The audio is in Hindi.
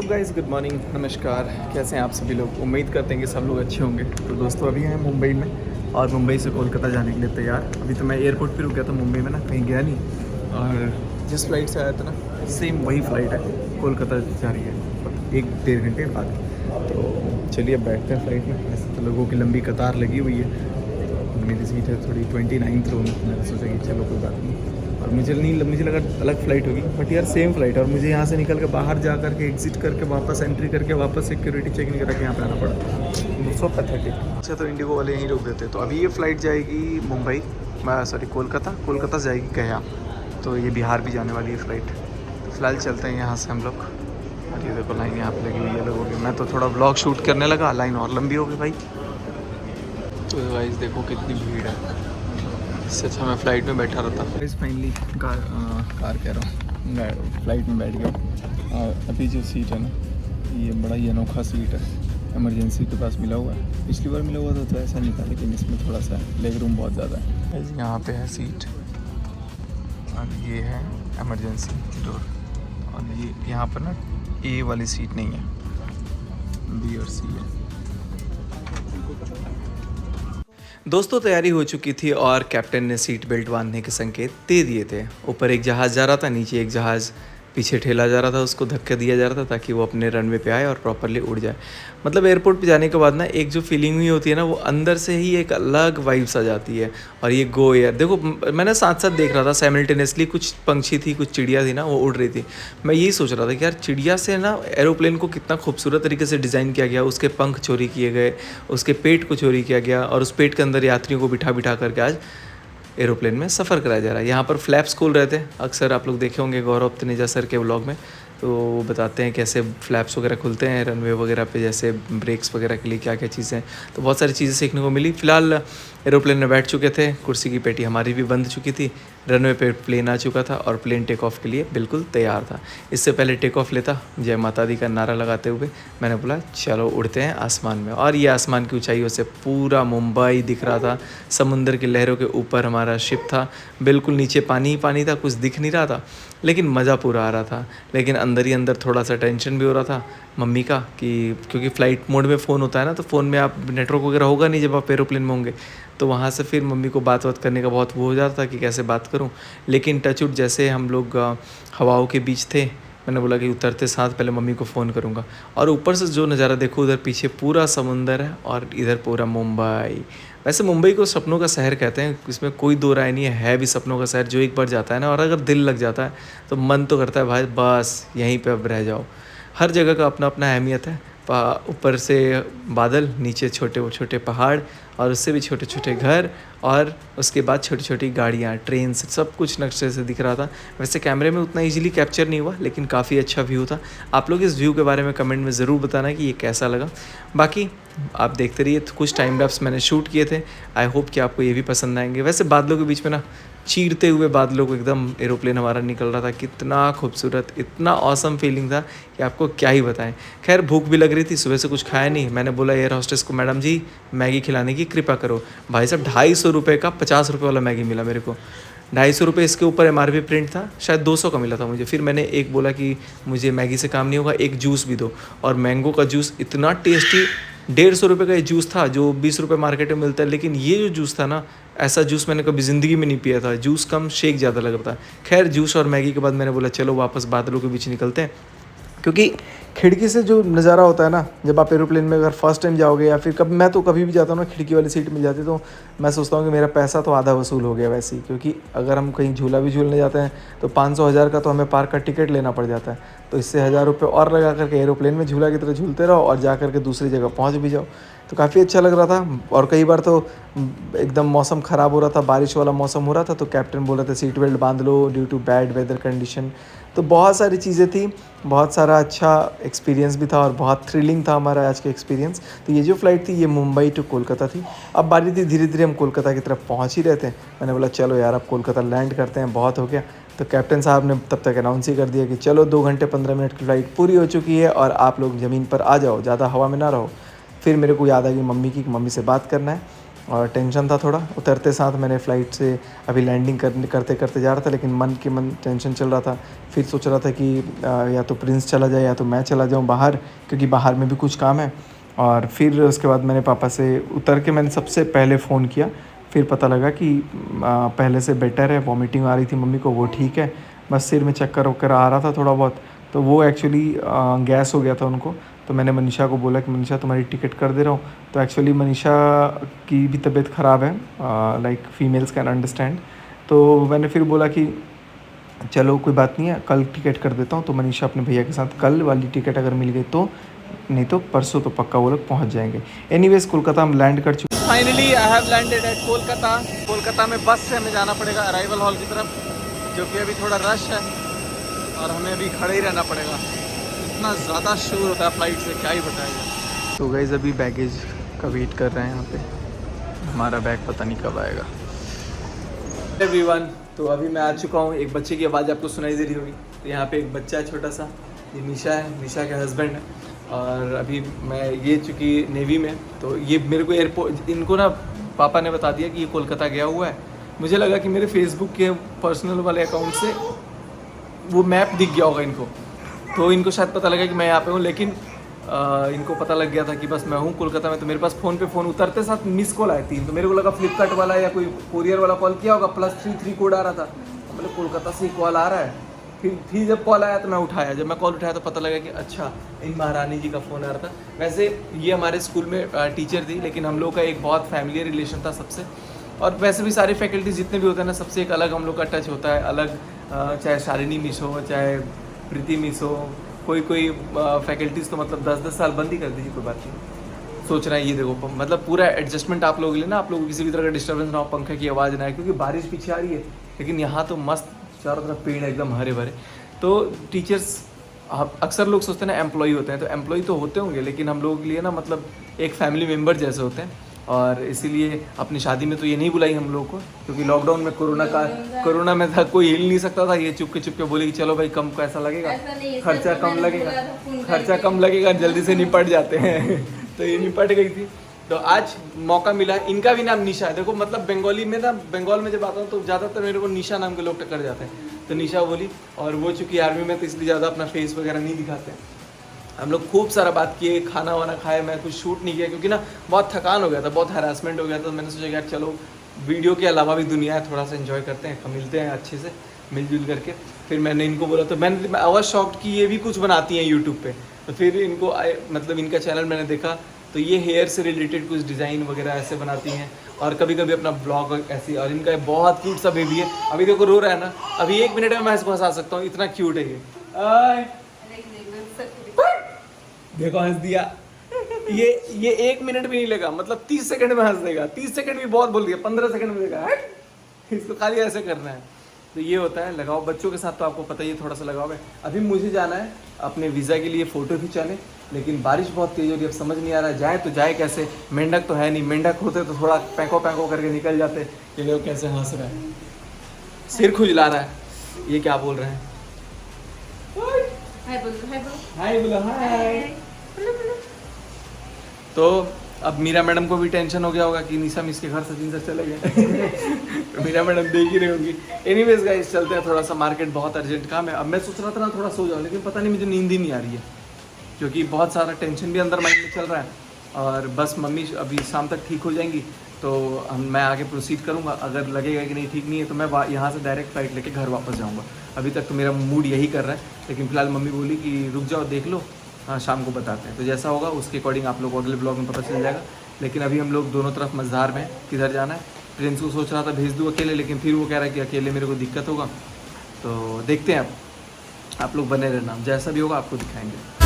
गाइस गुड मॉर्निंग, नमस्कार। कैसे हैं आप सभी लोग? उम्मीद करते हैं कि सब लोग अच्छे होंगे। तो दोस्तों अभी हैं मुंबई में और मुंबई से कोलकाता जाने के लिए तैयार। अभी तो मैं एयरपोर्ट पे रुक गया था मुंबई में ना, कहीं गया नहीं। और जिस फ्लाइट से आया था ना, सेम वही फ़्लाइट है, कोलकाता जा रही है मतलब 1-1.5 घंटे बाद। तो चलिए अब बैठते हैं फ़्लाइट में। वैसे तो लोगों की लंबी कतार लगी हुई है। मेरी सीट है थोड़ी 29th रो में। मैंने सोचा कि चलो कोई बात नहीं। और मुझे लगा अलग फ़्लाइट होगी, बट यार सेम फ़्लाइट है। और मुझे यहाँ से निकल के बाहर जा करके एग्ज़िट करके वापस एंट्री करके वापस सिक्योरिटी चेक नहीं करा के यहाँ पे आना पड़ा। सो पैथेटिक। अच्छा, तो इंडिगो वाले यहीं रोक देते। तो अभी ये फ़्लाइट जाएगी मुंबई, कोलकाता से जाएगी गया। तो ये बिहार भी जाने वाली है फ़्लाइट। तो फ़िलहाल चलते हैं यहाँ से हम लोग। और ये देखो लाइन यहाँ पे लगी हुई है लोगों की। मैं तो थोड़ा ब्लॉग शूट करने लगा, लाइन और लंबी हो गई भाई। तो गाइस देखो कितनी भीड़ है। इससे अच्छा मैं फ़्लाइट में बैठा रहता। गाइस फाइनली कार कह रहा हूँ, मैं फ़्लाइट में बैठ गया। और अभी जो सीट है ना, ये बड़ा ही अनोखा सीट है। इमरजेंसी के पास मिला हुआ है। पिछली बार मिला हुआ था तो ऐसा नहीं था, लेकिन इसमें थोड़ा सा लेग रूम बहुत ज़्यादा है। गाइस यहाँ पे है सीट और ये है इमरजेंसी डोर। और ये यहाँ पर ना ए वाली सीट नहीं है, बी और सी है। दोस्तों तैयारी हो चुकी थी और कैप्टन ने सीट बेल्ट बांधने के संकेत दे दिए थे। ऊपर एक जहाज़ जा रहा था, नीचे एक जहाज़ पीछे ठेला जा रहा था, उसको धक्का दिया जा रहा था ताकि वो अपने रनवे पे आए और प्रॉपरली उड़ जाए। मतलब एयरपोर्ट पे जाने के बाद ना एक जो फीलिंग हुई होती है ना, वो अंदर से ही एक अलग वाइब्स आ जाती है। और ये गो एयर देखो, मैंने साथ साथ देख रहा था साइमल्टेनियसली, कुछ पंछी थी, कुछ चिड़िया थी ना, वो उड़ रही थी। मैं यही सोच रहा था कि यार चिड़िया से ना एरोप्लेन को कितना खूबसूरत तरीके से डिज़ाइन किया गया। उसके पंख चोरी किए गए, उसके पेट को चोरी किया गया और उस पेट के अंदर यात्रियों को बिठा बिठा करके आज एरोप्लेन में सफ़र कराया जा रहा है। यहाँ पर फ्लैप्स खोल रहे थे, अक्सर आप लोग देखे होंगे गौरव तनेजा सर के व्लॉग में। तो वो बताते हैं कैसे फ्लैप्स वगैरह खुलते हैं रनवे वगैरह पे, जैसे ब्रेक्स वगैरह के लिए क्या क्या चीज़ें। तो बहुत सारी चीज़ें सीखने को मिली। फ़िलहाल एरोप्लेन में बैठ चुके थे, कुर्सी की पेटी हमारी भी बंद चुकी थी, रनवे पे प्लेन आ चुका था और प्लेन टेक ऑफ के लिए बिल्कुल तैयार था। इससे पहले टेक ऑफ लेता, जय माता दी का नारा लगाते हुए मैंने बोला चलो उड़ते हैं आसमान में। और ये आसमान की ऊंचाइयों से पूरा मुंबई दिख रहा था। समुंदर की लहरों के ऊपर हमारा शिप था, बिल्कुल नीचे पानी ही पानी था, कुछ दिख नहीं रहा था, लेकिन मज़ा पूरा आ रहा था। लेकिन अंदर ही अंदर थोड़ा सा टेंशन भी हो रहा था मम्मी का, कि क्योंकि फ़्लाइट मोड में फ़ोन होता है ना, तो फ़ोन में आप नेटवर्क वगैरह होगा नहीं जब आप एरोप्लेन में होंगे। तो वहाँ से फिर मम्मी को बात करने का बहुत वो हो जाता था कि कैसे बात करूँ। लेकिन टचवुड जैसे हम लोग हवाओं के बीच थे, मैंने बोला कि उतरते साथ पहले मम्मी को फ़ोन करूँगा। और ऊपर से जो नज़ारा देखो, उधर पीछे पूरा समुंदर है और इधर पूरा मुंबई। वैसे मुंबई को सपनों का शहर कहते हैं, इसमें कोई दो राय नहीं है भी सपनों का शहर। जो एक बार जाता है ना, और अगर दिल लग जाता है तो मन तो करता है भाई बस यहीं पे अब रह जाओ। हर जगह का अपना अपना अहमियत है। ऊपर से बादल, नीचे छोटे छोटे पहाड़ और उससे भी छोटे छोटे घर, और उसके बाद छोटी छोटी गाड़ियाँ, ट्रेन, सब कुछ नक्शे से दिख रहा था। वैसे कैमरे में उतना इजीली कैप्चर नहीं हुआ, लेकिन काफ़ी अच्छा व्यू था। आप लोग इस व्यू के बारे में कमेंट में ज़रूर बताना कि ये कैसा लगा। बाकी आप देखते रहिए, तो कुछ टाइम लैप्स मैंने शूट किए थे। आई होप कि आपको ये भी पसंद आएंगे। वैसे बादलों के बीच में ना, चीरते हुए बादलों को एकदम एरोप्लेन हमारा निकल रहा था, कितना खूबसूरत, इतना ऑसम फीलिंग था कि आपको क्या ही बताएं। खैर भूख भी लग रही थी, सुबह से कुछ खाया नहीं। मैंने बोला एयर हॉस्टेस को, मैडम जी मैगी खिलाने की कृपा करो। भाई साहब 250 रुपये का 50 रुपये वाला मैगी मिला मेरे को। 250 रुपये इसके ऊपर MRP प्रिंट था, शायद 200 का मिला था मुझे। फिर मैंने एक बोला कि मुझे मैगी से काम नहीं होगा, एक जूस भी दो। और मैंगो का जूस इतना टेस्टी, 150 रुपये का ये जूस था जो 20 रुपये मार्केट में मिलता है। लेकिन ये जो जूस था ना, ऐसा जूस मैंने कभी ज़िंदगी में नहीं पिया था। जूस कम, शेक ज़्यादा लग रहा था। खैर जूस और मैगी के बाद मैंने बोला चलो वापस बादलों के बीच निकलते हैं, क्योंकि खिड़की से जो नज़ारा होता है ना, जब आप एरोप्लेन में अगर फर्स्ट टाइम जाओगे, या फिर मैं तो कभी भी जाता हूँ ना, खिड़की वाली सीट मिल जाती, तो मैं सोचता हूँ कि मेरा पैसा तो आधा वसूल हो गया वैसे ही। क्योंकि अगर हम कहीं झूला भी झूलने जाते हैं तो 500-1000 का तो हमें पार्क का टिकट लेना पड़ जाता है। तो इससे 1000 रुपये और लगा करके एरोप्लेन में झूला की तरह झूलते रहो और जा करके दूसरी जगह पहुँच भी जाओ। तो काफ़ी अच्छा लग रहा था। और कई बार तो एकदम मौसम ख़राब हो रहा था, बारिश वाला मौसम हो रहा था, तो कैप्टन बोल रहे थे सीट बेल्ट बांध लो due to bad weather condition. तो बहुत सारी चीज़ें थी, बहुत सारा अच्छा एक्सपीरियंस भी था और बहुत थ्रिलिंग था हमारा आज का एक्सपीरियंस। तो ये जो फ़्लाइट थी, ये मुंबई टू कोलकाता थी। अब बारी थी, धीरे धीरे हम कोलकाता की तरफ पहुँच ही रहे थे। मैंने बोला चलो यार अब कोलकाता लैंड करते हैं, बहुत हो गया। तो कैप्टन साहब ने तब तक अनाउंस ही कर दिया कि चलो 2 घंटे 15 मिनट की फ़्लाइट पूरी हो चुकी है और आप लोग ज़मीन पर आ जाओ, ज़्यादा हवा में ना रहो। फिर मेरे को याद आ गई मम्मी की, मम्मी से बात करना है। और टेंशन था थोड़ा। उतरते साथ मैंने फ़्लाइट से अभी लैंडिंग करते करते जा रहा था, लेकिन मन के मन टेंशन चल रहा था। फिर सोच रहा था कि या तो प्रिंस चला जाए या तो मैं चला जाऊँ बाहर, क्योंकि बाहर में भी कुछ काम है। और फिर उसके बाद मैंने पापा से उतर के मैंने सबसे पहले फ़ोन किया। फिर पता लगा कि पहले से बेटर है, वॉमिटिंग आ रही थी मम्मी को, वो ठीक है, बस सिर में चक्कर वक्कर आ रहा था थोड़ा बहुत। तो वो एक्चुअली गैस हो गया था उनको। तो मैंने मनीषा को बोला कि मनीषा तुम्हारी टिकट कर दे रहा हूँ। तो एक्चुअली मनीषा की भी तबीयत ख़राब है, लाइक फीमेल्स कैन अंडरस्टैंड। तो मैंने फिर बोला कि चलो कोई बात नहीं है, कल टिकट कर देता हूँ। तो मनीषा अपने भैया के साथ कल वाली टिकट अगर मिल गई तो, नहीं तो परसों तो पक्का वो लोग पहुँच जाएंगे। एनीवेज कोलकाता हम लैंड कर चुके। Finally I have landed eight Kolkata. Kolkata में बस से हमें जाना पड़ेगा अराइवल हॉल की तरफ, जो कि अभी थोड़ा रश है और हमें अभी खड़े ही रहना पड़ेगा। इतना ज़्यादा शोर होता है फ़्लाइट से, क्या ही बताएगा। तो गाइस अभी बैगेज का वेट कर रहे हैं यहाँ पे, हमारा बैग पता नहीं कब आएगा। एवरीवन, तो अभी मैं आ चुका हूँ। एक बच्चे की आवाज़ आपको सुनाई दे रही होगी। तो यहाँ पे एक बच्चा है छोटा सा, ये निशा है, निशा के हस्बैंड है। और अभी मैं ये चूँकि नेवी में, तो ये मेरे को एयरपोर्ट, इनको ना पापा ने बता दिया कि ये कोलकाता गया हुआ है। मुझे लगा कि मेरे फेसबुक के पर्सनल वाले अकाउंट से वो मैप दिख गया होगा इनको, तो इनको शायद पता लगा कि मैं यहाँ पे हूँ। लेकिन इनको पता लग गया था कि बस मैं हूँ कोलकाता में। तो मेरे पास फ़ोन पे फ़ोन उतरते साथ मिस कॉल आई 3। तो मेरे को लगा फ्लिपकार्ट वाला या कोई कोरियर वाला कॉल किया होगा, +33 कोड आ रहा था। तो मतलब कोलकाता से ही कॉल आ रहा है। फिर जब कॉल आया तो मैं उठाया। जब मैं कॉल उठाया तो पता लगा कि अच्छा, इन महारानी जी का फ़ोन आ रहा था। वैसे ये हमारे स्कूल में टीचर थी, लेकिन हम लोग का एक बहुत फैमिली रिलेशन था सबसे। और वैसे भी सारे फैकल्टी जितने भी होते हैं ना, सबसे एक अलग हम लोग का टच होता है, अलग। चाहे शालिनी मिस हो, चाहे प्रीति मिस हो, कोई फैकल्टीज़ तो मतलब 10-10 साल बंद ही कर दीजिए, कोई बात नहीं। सोच रहे हैं ये देखो, मतलब पूरा एडजस्टमेंट आप लोगों के लिए ना, आप लोगों को किसी भी तरह का डिस्टर्बेंस ना हो, पंखे की आवाज़ ना आए, क्योंकि बारिश पीछे आ रही है। लेकिन यहाँ तो मस्त चारों तरफ पेड़ एकदम हरे भरे। तो टीचर्स, अक्सर लोग सोचते हैं ना एम्प्लॉई होते हैं, तो एम्प्लॉई तो होते होंगे, लेकिन हम लोगों के लिए ना मतलब एक फैमिली मेम्बर जैसे होते हैं। और इसीलिए अपनी शादी में तो ये नहीं बुलाई हम लोग को, क्योंकि लॉकडाउन में कोरोना में था, कोई हिल नहीं सकता था। ये चुप के बोले कि चलो भाई कम पैसा लगेगा, खर्चा कम लगेगा, जल्दी से निपट जाते हैं। तो ये निपट गई थी। तो आज मौका मिला। इनका भी नाम निशा है। देखो मतलब बंगाली में ना, बंगाल में जब आता हूँ तो ज़्यादातर मेरे को निशा नाम के लोग टक्कर जाते हैं। तो निशा बोली, और वो चूँकि आर्मी में तो इसलिए ज़्यादा अपना फेस वगैरह नहीं दिखाते हैं। हम लोग खूब सारा बात किए, खाना वाना खाए। मैं कुछ शूट नहीं किया क्योंकि ना बहुत थकान हो गया था, बहुत हैरासमेंट हो गया था। तो मैंने सोचा यार चलो वीडियो के अलावा भी दुनिया है, थोड़ा सा एंजॉय करते हैं, मिलते हैं अच्छे से मिलजुल करके। फिर मैंने इनको बोला, तो मैं आवाज़ शॉक्ड कि ये भी कुछ बनाती हैं यूट्यूब पे। तो फिर इनको मतलब इनका चैनल मैंने देखा, तो ये हेयर से रिलेटेड कुछ डिज़ाइन वगैरह ऐसे बनाती हैं, और कभी कभी अपना ब्लॉग ऐसी। और इनका बहुत क्यूट सा बेबी है, अभी देखो रो रहा है ना, अभी 1 मिनट में मैं इसको हंसा सकता हूँ, इतना क्यूट है ये। देखो हंस दिया। ये 1 मिनट भी नहीं लगा, मतलब 30 सेकंड में हंस देगा। 30 सेकंड भी बहुत बोल दिया, 15 सेकंड में देगा। इसको खाली ऐसे करना है। तो ये होता है लगाओ बच्चों के साथ, तो आपको पता ही है थोड़ा सा लगाव है। अभी मुझे जाना है अपने वीज़ा के लिए फ़ोटो खिंचाने, लेकिन बारिश बहुत तेज़ हो रही है, अब समझ नहीं आ रहा है जाए तो जाए कैसे। मेंढक तो है नहीं, मेंढक होते तो थोड़ा पैंको करके निकल जाते। ये लोग कैसे हंस रहे हैं, सिर खुजला रहा है। ये क्या बोल रहे हैं? हाय बोलो हाय। तो अब मीरा मैडम को भी टेंशन हो गया होगा कि निशा मिस के घर सचिन सर चले गए। तो मीरा मैडम देख ही रही होंगी। एनीवेज गाइस, चलते हैं, थोड़ा सा मार्केट, बहुत अर्जेंट काम है। अब मैं सोच रहा था ना थोड़ा सो जाऊँ, लेकिन पता नहीं मुझे नींद ही नहीं आ रही है, क्योंकि बहुत सारा टेंशन भी अंदर माइंड में चल रहा है। और बस मम्मी अभी शाम तक ठीक हो जाएंगी तो मैं आगे प्रोसीड करूँगा। अगर लगेगा कि नहीं ठीक नहीं है तो मैं यहाँ से डायरेक्ट फ्लाइट लेके घर वापस जाऊँगा। अभी तक तो मेरा मूड यही कर रहा है, लेकिन फिलहाल मम्मी बोली कि रुक जाओ देख लो, हाँ शाम को बताते हैं। तो जैसा होगा उसके अकॉर्डिंग आप लोग को अगले ब्लॉग में पता चल जाएगा। लेकिन अभी हम लोग दोनों तरफ मझधार में, किधर जाना है। प्रिंस को सोच रहा था भेज दूँ अकेले, लेकिन फिर वो कह रहा है कि अकेले मेरे को दिक्कत होगा। तो देखते हैं, अब आप लोग बने रहना, जैसा भी होगा आपको दिखाएंगे।